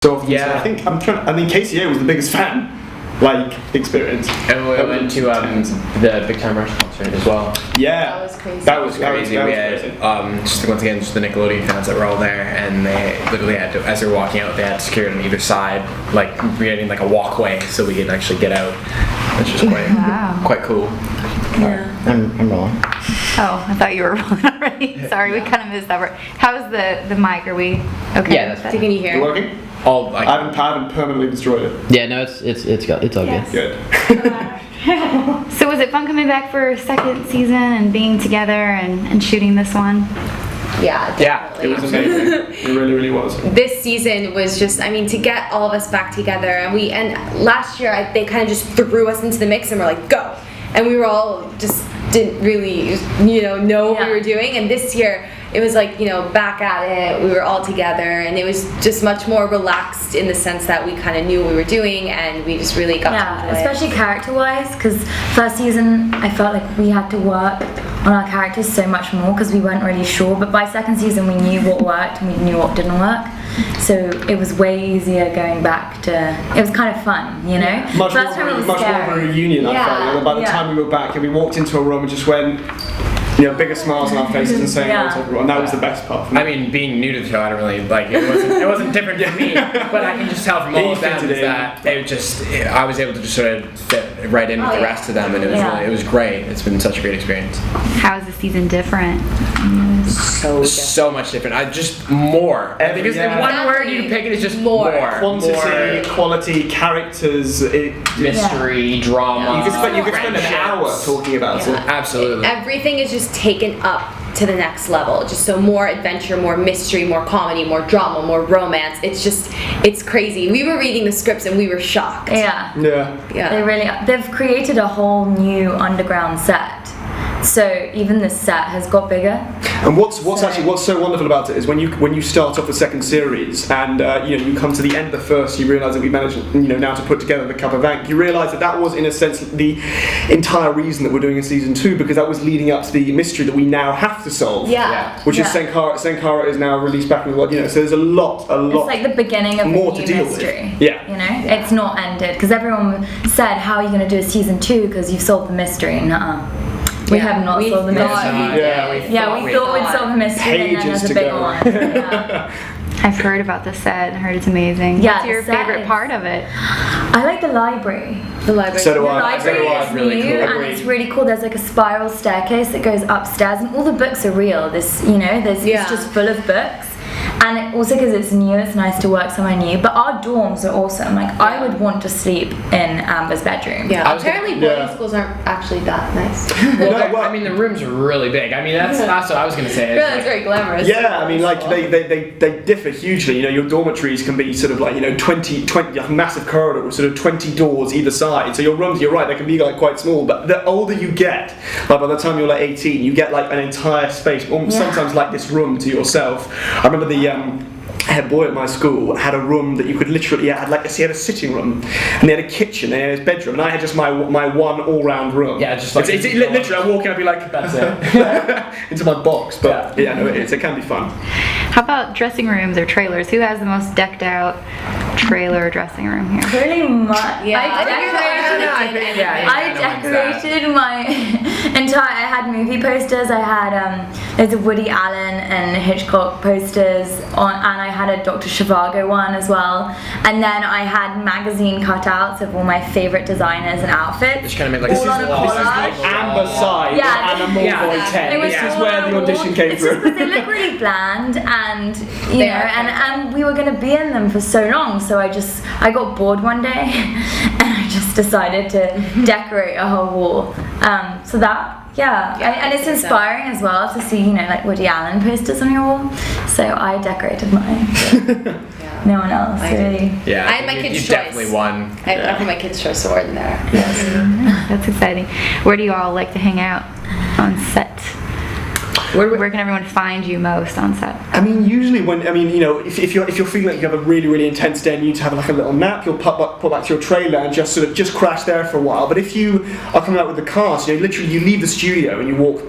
So I think KCA was the biggest fan experience. And we went to the Big Time Rush concert as well. Yeah, that was crazy. That was crazy. We had once again just the Nickelodeon fans that were all there, and they literally had to, as they were walking out, they had security on either side, creating a walkway so we could actually get out, which was quite cool. Yeah. I'm rolling. Oh, I thought you were rolling already. Sorry, we kind of missed that part. How's the mic? Are we okay? Yeah, that's Can you hear? You working? I haven't permanently destroyed it. Yeah, no, it's all Yes. Good. So was it fun coming back for a second season and being together and shooting this one? Yeah, definitely. It was amazing. It really, really was. This season was just, to get all of us back together, and last year they kind of just threw us into the mix and were like, go, and we were all just didn't really, know what we were doing, and this year it was back at it. We were all together, and it was just much more relaxed in the sense that we kind of knew what we were doing, and we just really got to enjoy especially character-wise, because first season I felt like we had to work on our characters so much more because we weren't really sure, but by second season we knew what worked and we knew what didn't work, so it was way easier going back to, it was kind of fun, Much more of a reunion, I felt. By the time we were back and we walked into a room and just went, bigger smiles on our faces and saying hello to everyone. That was the best part for me. Being new to the show, I don't really it wasn't different for me, but I can just tell from all of them that I was able to just sort of fit right in with the rest of them, and it was great. It's been such a great experience. How is the season different? So much different. Just more. I think one word you can pick it is just more. Quantity, quality, characters, mystery, drama. You could spend an hour talking about it. Absolutely. Everything is just taken up to the next level. Just so more adventure, more mystery, more comedy, more drama, more romance. It's crazy. We were reading the scripts and we were shocked. Yeah. Yeah. They've created a whole new underground set. So even the set has got bigger. And what's so wonderful about it is when you start off the second series and you come to the end of the first, you realise that we managed now to put together the Cup of Vank. You realise that was in a sense the entire reason that we're doing in season 2, because that was leading up to the mystery that we now have to solve. Which is Sankara is now released back in the world. So there's a lot. It's like the beginning of more a new to deal mystery. with. Yeah. It's not ended because everyone said, "How are you going to do a season 2 because you've solved the mystery?" Nuh-uh. We have not solved the mystery. We thought we'd solve the mystery, and then there's a big one. I've heard about the set. I heard it's amazing. Yeah, what's your favorite part of it? I like the library. The library. So do I. The library is really new, cool. and it's really cool. There's a spiral staircase that goes upstairs, and all the books are real. It's just full of books. And also because it's new, it's nice to work somewhere new. But our dorms are awesome. I would want to sleep in Amber's bedroom. Yeah. Apparently boarding schools aren't actually that nice. The rooms are really big. That's what I was going to say. It's very glamorous. Yeah, they differ hugely. Your dormitories can be sort of 20 a massive corridor with sort of 20 doors either side. So your rooms, you're right, they can be quite small. But the older you get, by the time you're 18, you get an entire space, sometimes this room to yourself. I remember the head boy at my school had a room that you could literally he had a sitting room, and they had a kitchen, and he had his bedroom, and I had just my one all-round room. Yeah, just it's literally I walk in, I'd be like, that's it, into my box. But it can be fun. How about dressing rooms or trailers? Who has the most decked out trailer or dressing room here? Pretty much. Yeah, I decorated my entire. I had movie posters. I had there's a Woody Allen and Hitchcock posters on, and I had a Dr. Zhivago one as well. And then I had magazine cutouts of all my favorite designers and outfits. Just kind of made all on a collage. Amber side and a Boy 10. This is where the audition came through. They look really bland, and and we were going to be in them for so long. So I got bored one day, and I just decided to decorate a whole wall. And it's inspiring as well to see, Woody Allen posters on your wall. So I decorated mine. No one else really. Yeah, I had my kids' choice. Definitely won. I put my kids' choice award in there. That's exciting. Where do you all like to hang out on set? Where can everyone find you most on set? Usually if you're feeling like you have a really, really intense day and you need to have a little nap, you'll pop back to your trailer and just crash there for a while. But if you are coming out with the cast, literally you leave the studio and you walk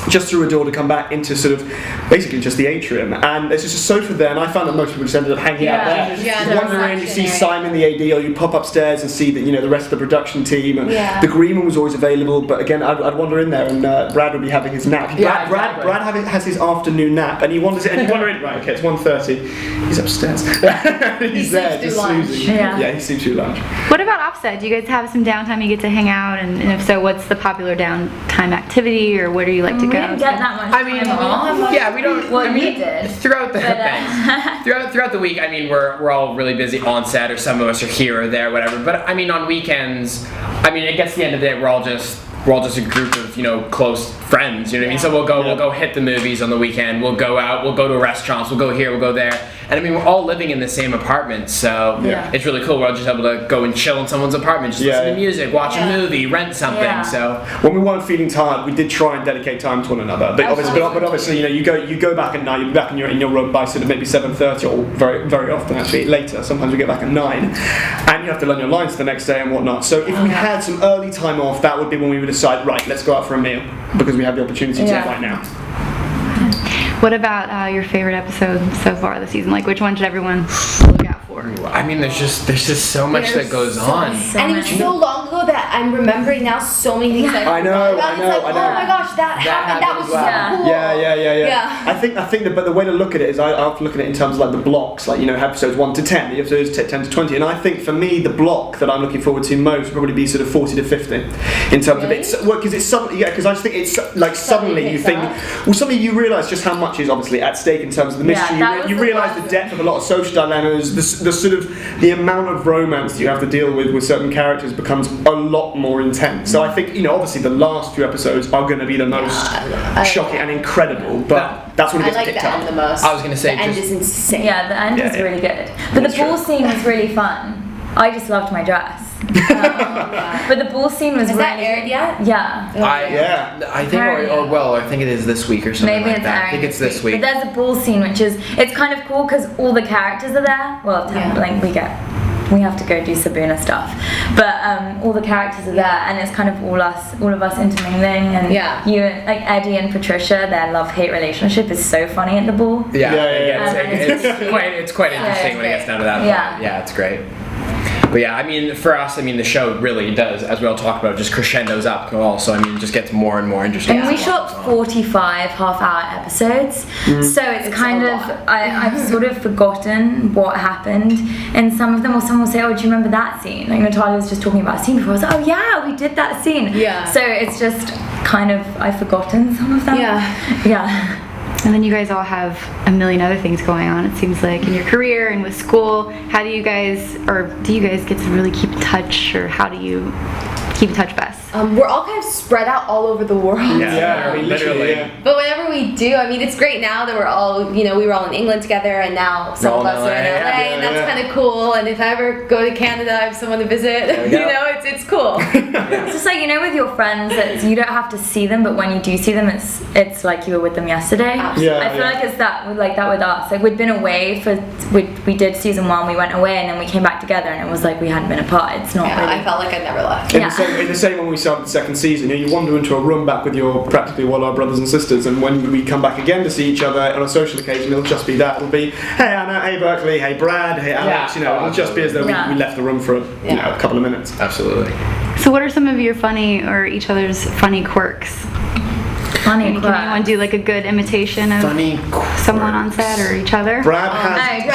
just through a door to come back into sort of basically just the atrium, and there's just a sofa there, and I found that most people just ended up hanging out there. Yeah, You wander in, you see Simon the AD, or you pop upstairs and see that the rest of the production team. And the green room was always available, but again, I'd wander in there, and Brad would be having his nap. Brad has his afternoon nap, and he wanders in, and you wander in. Right, okay, it's 1:30. He's upstairs. He's there just snoozing. Yeah, he sleeps through lunch. What about offset? Do you guys have some downtime you get to hang out? And if so, what's the popular downtime activity, or where do you like to We go? didn't get that much time off. Yeah, we don't. Well, I mean, we did. throughout the throughout the week. I mean, we're all really busy on set, or some of us are here or there, whatever. But I mean, on weekends, I mean, it gets to the end of the day, we're all just a group of close friends. You know what I mean? So we'll go hit the movies on the weekend. We'll go out. We'll go to restaurants. We'll go here. We'll go there. And I mean, we're all living in the same apartment, so it's really cool. We're all just able to go and chill in someone's apartment, just listen to music, watch a movie, rent something. Yeah. So when we weren't feeling tired, we did try and dedicate time to one another. But obviously, you go back at night. You're back in your room by sort of maybe 7:30, or very very often actually later. Sometimes we get back at 9, and you have to learn your lines the next day and whatnot. So if we had some early time off, that would be when we would decide, right, let's go out for a meal, because we have the opportunity to right now. What about your favorite episode so far this season? Like, which one should everyone look out for? I mean, there's just so much that goes on. And it was so long ago that I'm remembering now so many things. I know. Oh my gosh, that happened. That was so cool. Yeah. I think but the way to look at it is I often look at it in terms of like the blocks, like episodes 1 to 10, the episodes 10 to 20, and I think for me the block that I'm looking forward to most would probably be sort of 40 to 50 in terms of it. Well, because it's suddenly, because I just think it's like suddenly you think, suddenly you realise just how much is obviously at stake in terms of the mystery. You realise the depth of a lot of social dilemmas, the sort of the amount of romance you have to deal with certain characters becomes a lot more intense. So I think obviously the last few episodes are going to be the most shocking and incredible, but that's when it gets picked up. The most. I was going to say, the end is insane. Yeah, the end is really good. But the ball scene was really fun. I just loved my dress. But the ball scene was Has really that aired yet? Yeah. I think I think it is this week or something. Maybe like it's that. I airing think it's this week. But there's a ball scene which is kind of cool because all the characters are there. Well, we have to go do Sabuna stuff, but all the characters are there, and it's kind of all of us intermingling, and you like Eddie and Patricia, their love-hate relationship is so funny at the ball. It's quite interesting when it gets down to that point. Yeah, it's great. But yeah, I mean, for us, the show really does, as we all talk about, just crescendos up also. I mean, it just gets more and more interesting. And we shot 45 half-hour episodes, so it's kind of, I've sort of forgotten what happened in some of them, or someone will say, oh, do you remember that scene? Like Natalia was just talking about a scene before, I was like, oh yeah, we did that scene. Yeah. So it's just kind of, I've forgotten some of them. Yeah. And then you guys all have a million other things going on, it seems like, in your career and with school. How do you guys get to really keep in touch, or how do you keep in touch best? We're all kind of spread out all over the world. I mean, literally. But whenever we do, it's great now that we're all, we were all in England together, and now some of us are in LA, and that's kind of cool. And if I ever go to Canada, I have someone to visit. It's cool. It's just like, with your friends, that you don't have to see them, but when you do see them, it's like you were with them yesterday. Absolutely. I feel like it's that with us. Like we'd been away we did season 1, we went away, and then we came back together, and it was like we hadn't been apart. It's not really. I felt like I'd never left. In the same when we started the second season, you wander into a room back with practically all our brothers and sisters, and when we come back again to see each other on a social occasion, it'll just be that. It'll be, hey Anna, hey Berkeley, hey Brad, hey Alex. It'll just be as though we left the room for a couple of minutes. Absolutely. So what are some of your funny, or each other's funny quirks? Can anyone do like a good imitation of someone on set or each other? Brad has,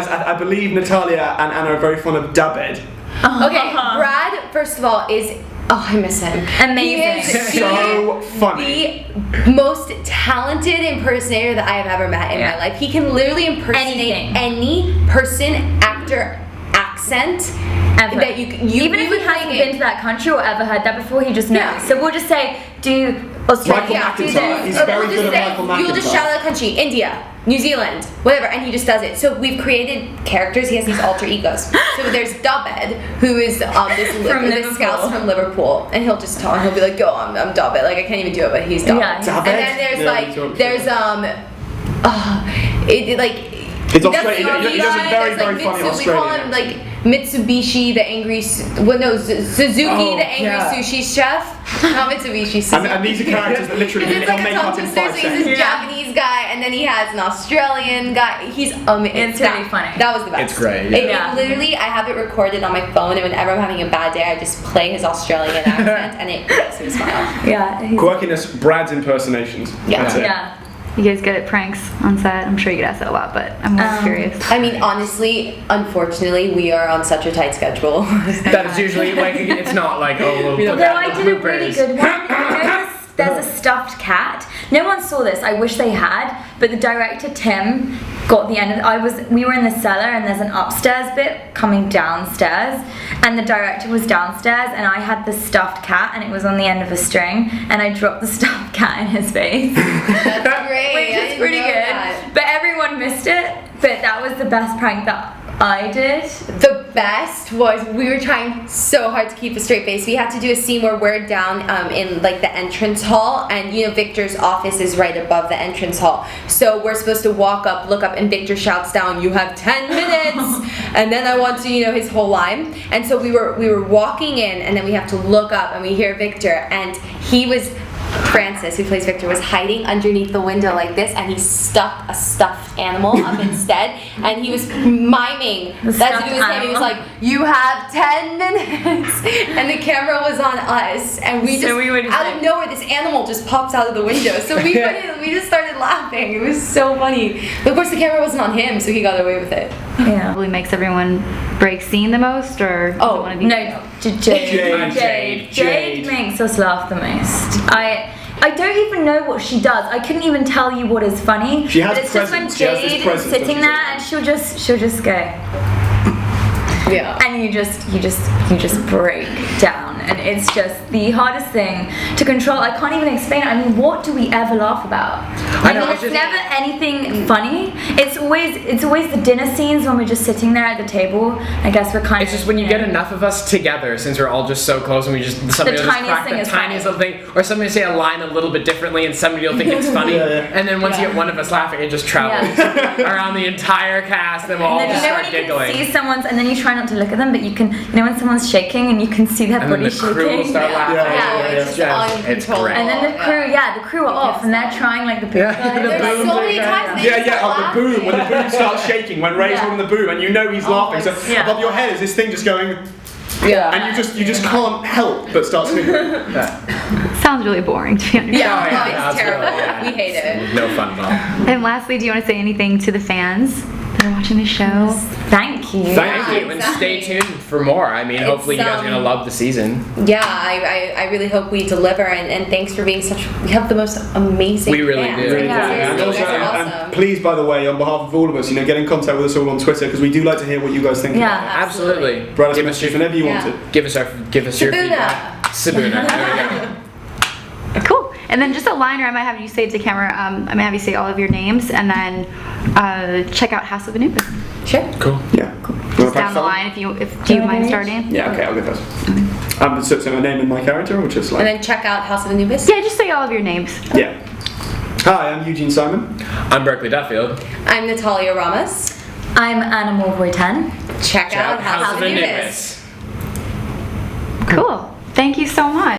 I believe Natalia and Anna are very fond of dubbed. Okay, Brad, first of all, I miss him. Amazing. He is so funny. The most talented impersonator that I have ever met in my life. He can literally impersonate any person, actor, accent. Ever. That even if he hasn't been to that country or ever heard that before, he just knows. So we'll just say, do Australia, Michael do McIntyre. this. He's very good at Michael McIntyre. You'll just shout out a country, India, New Zealand, whatever, and he just does it. So we've created characters. He has these alter egos. So there's Dubbed, who is this scout from Liverpool, and he'll just talk. He'll be like, "Go, I'm Dubbed." Like I can't even do it, but he's Dubbed. Yeah. And then there's It's Australian. He does a very, It's like very funny We call him Australian. like Mitsubishi, the angry. Suzuki, Oh, the angry yeah. sushi chef. Not Mitsubishi. Suzuki. And these are characters that literally It's he'll like a make up tongue in twister. 5 So he's seconds. this Japanese guy, and then he has an Australian guy. He's amazing. It's really funny. That was the best. It's great, It yeah. literally, I have it recorded on my phone, and whenever I'm having a bad day, I just play his Australian accent, and it makes me smile. Yeah. Quirkiness, Brad's impersonations. Yeah. That's it. Yeah. You guys good at pranks on set? I'm sure you get asked that a lot, but I'm always curious. I mean, honestly, unfortunately, we are on such a tight schedule. That is usually like it's not like we'll put Though that I in the did a really bloopers. good one. You know, there's a stuffed cat. No one saw this. I wish they had. But the director Tim got the end of. We were in the cellar, and there's an upstairs bit coming downstairs, and the director was downstairs, and I had the stuffed cat, and it was on the end of a string, and I dropped the stuffed cat in his face, That's great. which is pretty good. But everyone missed it. But that was the best prank that I did. The best was we were trying so hard to keep a straight face. We had to do a scene where we're down in like the entrance hall, and you know Victor's office is right above the entrance hall. So we're supposed to walk up, look up, and Victor shouts down, "You have 10 minutes!" And then I want to, you know, his whole line. And so we were walking in, and then we have to look up, and we hear Victor, and he was. Francis, who plays Victor, was hiding underneath the window like this, and he stuck a stuffed animal up instead, and he was miming. That's what he was saying. He was like, "You have 10 minutes," and the camera was on us, and we So just we were just out like- of nowhere, this animal just pops out of the window. So we just started laughing. It was so funny. But of course, the camera wasn't on him, so he got away with it. Yeah. Probably makes everyone break scene the most, or does it wanna be- No, Jade. Jade. Makes us laugh the most. I don't even know what she does. I couldn't even tell you what is funny. She has but it's just when presence. She has this Jade is presence, sitting doesn't there and she'll just go, Yeah. and you just break down, and it's just the hardest thing to control. I can't even explain it. I mean, what do we ever laugh about? I know, mean, it's it's just- never anything funny. It's always the dinner scenes when we're just sitting there at the table. I guess we're kind It's of. just when you get enough of us together, since we're all just so close, and we just somebody will just tiniest crack thing the is tiniest funny. little thing, or somebody will say a line a little bit differently, and somebody will think it's funny, Yeah, yeah. and then once you get one of us laughing, it just travels around the entire cast, and we'll all And then just you know start when you can giggling. see someone's, and then you try not to look at them, but you can, you know when someone's shaking and you can see their And then body the crew will shaking. start laughing. It's just It's uncontrollable. great. And then the crew are off, and they're trying like the big Yeah, guys. the There's boom so many thing, times they Yeah, just yeah, start the boom, when the boom starts shaking, when Ray's Yeah. holding the boom, and you know he's laughing, so yeah. above your head is this thing just going, Yeah. and you just can't help but start sniggering. Sounds really boring, to be honest. Yeah, Oh, yeah, no, that's it's terrible. really- yeah. We hate it. No fun at all. And lastly, do you want to say anything to the fans that are watching the show? Thank you. Thank you, and stay exactly. tuned for more. I mean, hopefully you guys are gonna love the season. Yeah, I really hope we deliver, and thanks for being such. We have the most amazing. We really fans. do. Really Yeah. do. And, Seriously, also, you guys are and awesome. please, by the way, on behalf of all of us, get in contact with us all on Twitter, because we do like to hear what you guys think. Yeah. about Absolutely. it. Write us Give us messages your whenever you Yeah. want it. give us your Sabuna. feedback. Sabuna. There we go. Cool. And then just a liner I might have you say to camera, I might have you say all of your names, and then check out House of Anubis. Sure. Cool. Yeah. Just down the line, do you mind starting? Yeah, okay, I'll go first. So my name and my character, or just like. And then check out House of Anubis. Yeah, just say all of your names. Yeah. Hi, I'm Eugene Simon. I'm Berkeley Duffield. I'm Natalia Ramos. I'm Anna Moore-Ten. Check out House of Anubis. Anubis. Cool. Thank you so much.